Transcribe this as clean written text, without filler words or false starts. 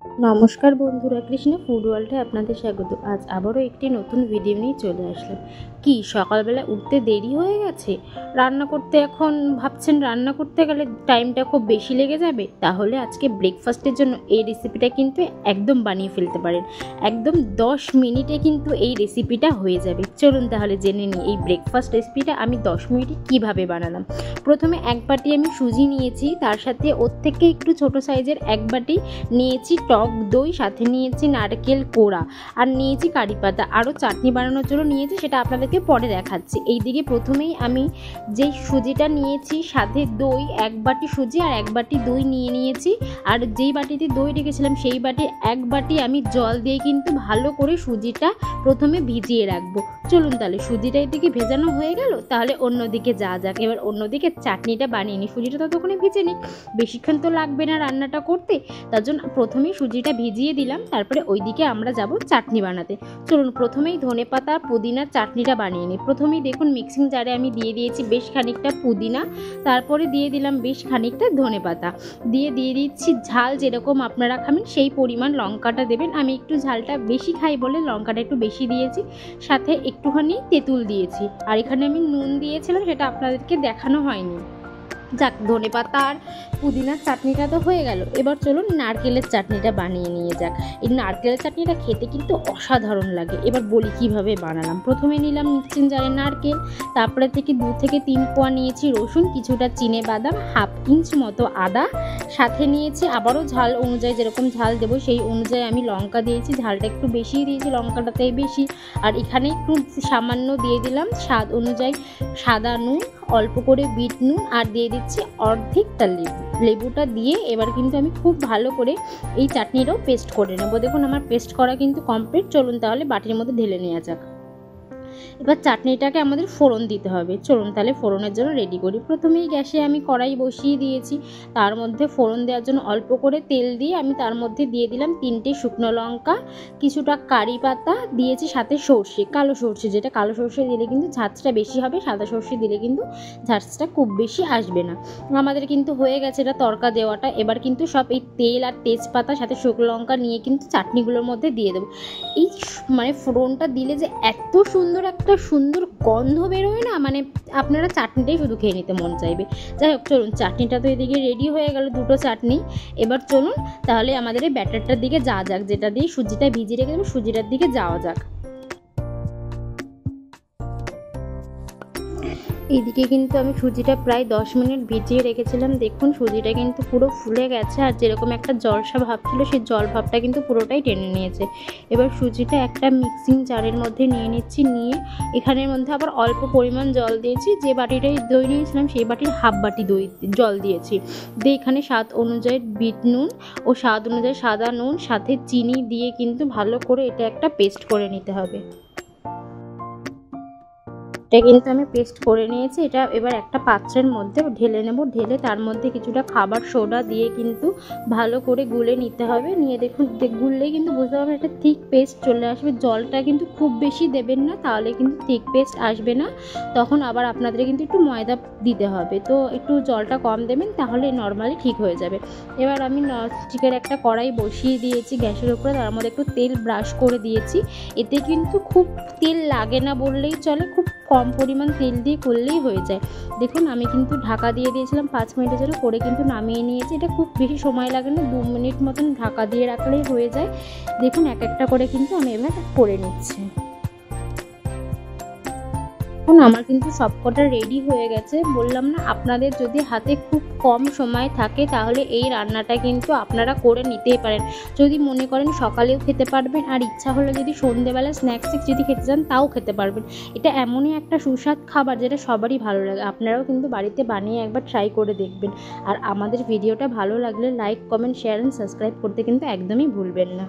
নমস্কার বন্ধুরা, কৃষ্ণা ফুড ওয়ার্ল্ডে আপনাদের স্বাগত। আজ আবারও একটি নতুন ভিডিও নিয়ে চলে আসলাম। কি সকালবেলা উঠতে দেরি হয়ে গেছে, রান্না করতে এখন ভাবছেন রান্না করতে গেলে টাইমটা খুব বেশি লেগে যাবে, তাহলে আজকে ব্রেকফাস্টের জন্য এই রেসিপিটা কিন্তু একদম বানিয়ে ফেলতে পারেন। একদম 10 মিনিটে কিন্তু এই রেসিপিটা হয়ে যাবে। চলুন তাহলে জেনে নিই এই ব্রেকফাস্ট রেসিপিটা আমি 10 মিনিটে কীভাবে বানালাম। প্রথমে এক বাটি আমি সুজি নিয়েছি, তার সাথে ওর থেকে একটু ছোট সাইজের এক বাটি নিয়েছি টক দই, সাথে নিয়েছি নারকেল কোড়া, আর নিয়েছি কারি পাতা। আরও চাটনি বানানোর জন্য নিয়েছি, সেটা আপনাদেরকে পরে দেখাচ্ছি। এইদিকে প্রথমেই আমি যেই সুজিটা নিয়েছি, সাথে দই, এক বাটি সুজি আর এক বাটি দই নিয়ে নিয়েছি। আর যেই বাটিতে দই রেখেছিলাম সেই বাটি এক বাটি আমি জল দিয়ে কিন্তু ভালো করে সুজিটা প্রথমে ভিজিয়ে রাখবো। চলুন তাহলে সুজিটা এদিকে ভেজানো হয়ে গেল, তাহলে অন্যদিকে যা যাক। এবার অন্যদিকে চাটনিটা বানিয়ে নিই। সুজিটা ততক্ষণে ভেজে নিই, বেশিক্ষণ তো লাগবে না রান্নাটা করতে, তার জন্য প্রথমেই সুজিটা ভিজিয়ে দিলাম। তারপরে ওইদিকে আমরা যাব চাটনি বানাতে। চলুন প্রথমেই ধনেপাতা পুদিনার চাটনিটা বানিয়ে নিই। প্রথমেই দেখুন মিক্সিং জারে আমি দিয়ে দিয়েছি বেশ খানিকটা পুদিনা, তারপরে দিয়ে দিলাম বেশ খানিকটা ধনেপাতা, দিয়ে দিচ্ছি ঝাল যেরকম আপনারা খাবেন সেই পরিমাণ লঙ্কাটা দেবেন। আমি একটু ঝালটা বেশি খাই বলে লঙ্কাটা একটু বেশি দিয়েছি, সাথে একটুখানি তেঁতুল দিয়েছি। আর এখানে আমি নুন দিয়েছিলাম, সেটা আপনাদেরকে দেখানো হয়নি। যাক, ধনেপাতা আর পুদিনার চাটনিটা তো হয়ে গেল। এবার চলুন নারকেলের চাটনিটা বানিয়ে নিয়ে যাক। এই নারকেলের চাটনিটা খেতে কিন্তু অসাধারণ লাগে। এবার বলি কিভাবে বানালাম। প্রথমে নিলাম মিক্সিং জারে নারকেল, তারপরে থেকে 2 থেকে 3 কোয়া নিয়েছি রসুন, কিছুটা চিনে বাদাম, 1/2 ইঞ্চ মতো আদা, সাথে নিয়েছি আবারও ঝাল অনুযায়ী যেরকম ঝাল দেবো সেই অনুযায়ী আমি লঙ্কা দিয়েছি, ঝালটা একটু বেশি দিয়েছি, লঙ্কাটাতেই বেশি। আর এখানে একটু সামান্য দিয়ে দিলাম স্বাদ অনুযায়ী সাদা নুন, অল্প করে বিট নুন, আর দিয়ে দিচ্ছি অর্ধেকটা লেবুটা দিয়ে এবার কিন্তু আমি খুব ভালো করে এই চাটনিটাও পেস্ট করে নেবো। দেখুন আমার পেস্ট করা কিন্তু কমপ্লিট। চলুন তাহলে বাটির মধ্যে ঢেলে নেওয়া যাক। এবার চাটনিটাকে আমাদের ফোড়ন দিতে হবে। চলুন তাহলে ফোড়নের জন্য রেডি করি। প্রথমেই গ্যাসে আমি কড়াই বসিয়ে দিয়েছি, তার মধ্যে ফোড়ন দেওয়ার জন্য অল্প করে তেল দিয়ে আমি তার মধ্যে দিয়ে দিলাম 3টে শুকনো লঙ্কা, কিছুটা কারি পাতা দিয়েছি, সাথে সর্ষে, কালো সর্ষে, যেটা কালো সর্ষে দিলে কিন্তু ঝাঁঝটা বেশি হবে, সাদা সর্ষে দিলে কিন্তু ঝাঁঝটা খুব বেশি আসবে না। আমাদের কিন্তু হয়ে গেছে এটা তড়কা দেওয়াটা। এবার কিন্তু সব এই তেল আর তেজপাতা সাথে শুকনো লঙ্কা নিয়ে কিন্তু চাটনিগুলোর মধ্যে দিয়ে দেবো। এই মানে ফোড়নটা দিলে যে এত সুন্দর একটা সুন্দর গন্ধ বেরোয় না, মানে আপনারা চাটনিটাই শুধু খেয়ে নিতে মন চাইবে। যাই হোক, চলুন চাটনিটা তো এদিকে রেডি হয়ে গেল, 2টো চাটনি। এবার চলুন তাহলে আমাদের এই ব্যাটারটার দিকে যাওয়া যাক, যেটা দিয়ে সুজিটা ভিজিয়ে রেখে দেবো, সুজিটার দিকে যাওয়া যাক। এইদিকে কিন্তু আমি সুজিটা প্রায় 10 মিনিট ভিজিয়ে রেখেছিলাম। দেখুন সুজিটা কিন্তু পুরো ফুলে গেছে, আর যেরকম একটা জলসা ভাব ছিল সেই জল ভাবটা কিন্তু পুরোটাই টেনে নিয়েছে। এবার সুজিটা একটা মিক্সিং জারের মধ্যে নিয়ে নিচ্ছি, নিয়ে এখানের মধ্যে আবার অল্প পরিমাণ জল দিয়েছি। যে বাটিটাই দই নিয়েছিলাম সেই বাটির 1/2 বাটি জল দিয়েছি। দিয়ে এখানে স্বাদ অনুযায়ী বিট নুন ও স্বাদ অনুযায়ী সাদা নুন, সাথে চিনি দিয়ে কিন্তু ভালো করে এটা একটা পেস্ট করে নিতে হবে। এটা কিন্তু আমি পেস্ট করে নিয়েছি। এটা এবার একটা পাত্রের মধ্যে ঢেলে নেব, ঢেলে তার মধ্যে কিছুটা খাবার সোডা দিয়ে কিন্তু ভালো করে গুলে নিতে হবে। নিয়ে দেখুন গুললেই কিন্তু বুঝতে পারবেন একটা থিক পেস্ট চলে আসবে। জলটা কিন্তু খুব বেশি দেবেন না, তাহলে কিন্তু থিক পেস্ট আসবে না। তখন আবার আপনাদের কিন্তু একটু ময়দা দিতে হবে, তো একটু জলটা কম দেবেন, তাহলে নর্মালি ঠিক হয়ে যাবে। এবার আমি ননস্টিকের একটা কড়াই বসিয়ে দিয়েছি গ্যাসের উপরে, তার মধ্যে একটু তেল ব্রাশ করে দিয়েছি। এতে কিন্তু খুব তেল লাগে না বললেই চলে, খুব কম পরিমাণ তেল দিয়ে করলেই হয়ে যায়। দেখুন আমি কিন্তু ঢাকা দিয়ে দিয়েছিলাম 5 মিনিটের জন্য, করে কিন্তু নামিয়ে নিয়েছি। এটা খুব বেশি সময় লাগে না, 2 মিনিট মতন ঢাকা দিয়ে রাখলেই হয়ে যায়। দেখুন এক একটা করে কিন্তু আমি এবার করে নিচ্ছি। এখন আমার কিন্তু সবকটা রেডি হয়ে গেছে। বললাম না, আপনাদের যদি হাতে খুব কম সময় থাকে তাহলে এই রান্নাটা কিন্তু আপনারা করে নিতেই পারেন। যদি মনে করেন সকালেও খেতে পারবেন, আর ইচ্ছা হলে যদি সন্ধ্যেবেলা স্ন্যাক্সে যদি খেতে চান তাও খেতে পারবেন। এটা এমনই একটা সুস্বাদ খাবার যেটা সবারই ভালো লাগে। আপনারাও কিন্তু বাড়িতে বানিয়ে একবার ট্রাই করে দেখবেন। আর আমাদের ভিডিওটা ভালো লাগলে like, comment, share and subscribe করতে কিন্তু একদমই ভুলবেন না।